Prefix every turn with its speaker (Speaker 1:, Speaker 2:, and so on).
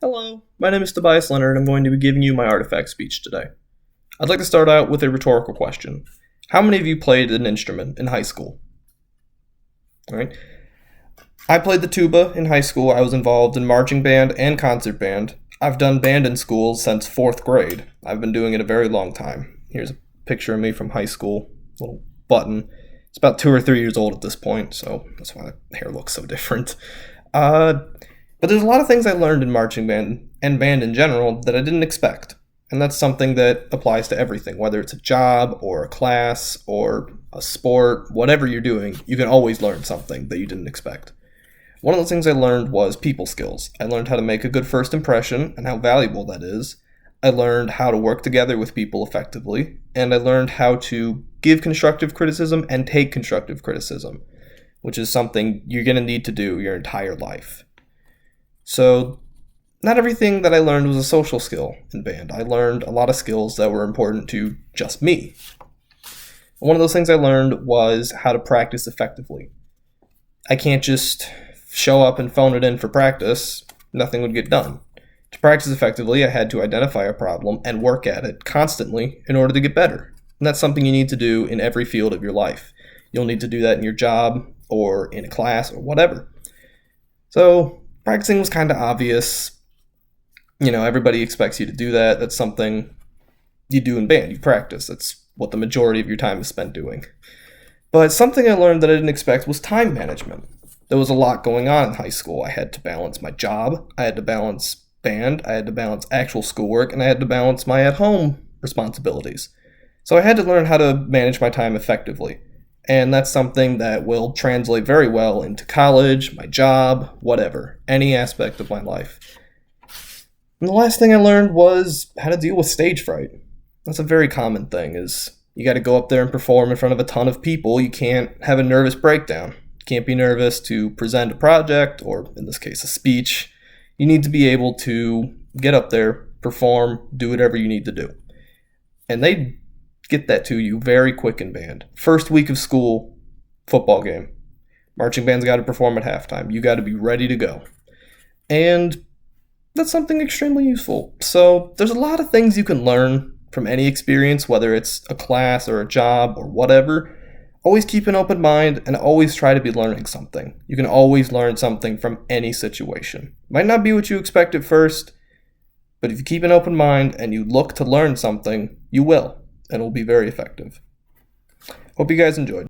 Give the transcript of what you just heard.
Speaker 1: Hello, my name is Tobias Leonard and I'm going to be giving you my artifact speech today. I'd like to start out with a rhetorical question. How many of you played an instrument in high school? Alright. I played the tuba in high school. I was involved in marching band and concert band. I've done band in school since 4th grade. I've been doing it a very long time. Here's a picture of me from high school, little button. It's about 2 or 3 years old at this point, so that's why the hair looks so different. But there's a lot of things I learned in marching band and band in general that I didn't expect. And that's something that applies to everything, whether it's a job or a class or a sport, whatever you're doing, you can always learn something that you didn't expect. One of those things I learned was people skills. I learned how to make a good first impression and how valuable that is. I learned how to work together with people effectively, and I learned how to give constructive criticism and take constructive criticism, which is something you're going to need to do your entire life. So, not everything that I learned was a social skill in band. I learned a lot of skills that were important to just me. One of those things I learned was how to practice effectively. I can't just show up and phone it in for practice. Nothing would get done. To practice effectively, I had to identify a problem and work at it constantly in order to get better. And that's something you need to do in every field of your life. You'll need to do that in your job or in a class or whatever. So, practicing was kind of obvious. Everybody expects you to do that. That's something you do in band. You practice. That's what the majority of your time is spent doing. But something I learned that I didn't expect was time management. There was a lot going on in high school. I had to balance my job. I had to balance band. I had to balance actual schoolwork. And I had to balance my at-home responsibilities. So I had to learn how to manage my time effectively. And that's something that will translate very well into college, my job, whatever, any aspect of my life. And the last thing I learned was how to deal with stage fright. That's a very common thing, is you got to go up there and perform in front of a ton of people. You can't have a nervous breakdown. You can't be nervous to present a project, or in this case, a speech. You need to be able to get up there, perform, do whatever you need to do. And they get that to you very quick in band. First week of school, football game. Marching band's got to perform at halftime. You got to be ready to go. And that's something extremely useful. So there's a lot of things you can learn from any experience, whether it's a class or a job or whatever. Always keep an open mind and always try to be learning something. You can always learn something from any situation. Might not be what you expect at first, but if you keep an open mind and you look to learn something, you will. And it will be very effective. Hope you guys enjoyed.